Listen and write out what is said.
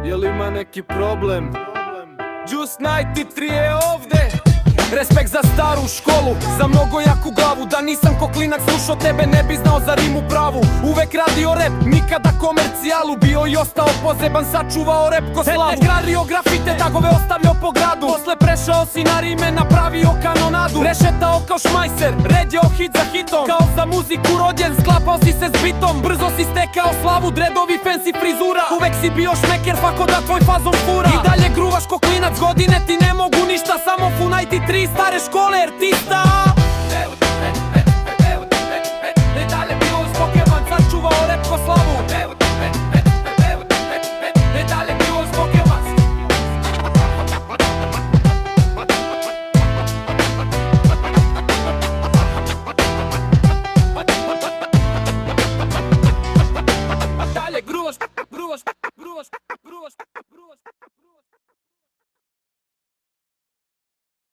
Jel ima neki problem? Juice 93 je ovde. Respekt za staru školu, za mnogo jaku glavu. Da nisam ko klinac slušao tebe ne bi znao za rimu pravu. Uvek radio rap, nikada komercijalu. Bio i ostao poseban, sačuvao rep ko slavu. Grario grafite, tagove ostavljao po gradu. Posle prešao si na rime, napravio kanonadu. Rešetao kao šmajser, ređao hit za hitom. Kao za muziku rođen, sklapao si se s bitom. Brzo si stekao slavu, dredovi, fancy frizura. Uvek si bio šmeker, fako da tvoj fazon fura. I dalje gruvaš ko klinac, godine ti ne mogu ništa. Samo funajti tri stare škole artista. I dalje bio uz Pokeman, sačuvao rep ko slavu. I dalje bio uz Pokeman. Dalje gruvaš, gruvaš, gruvaš, gruvaš.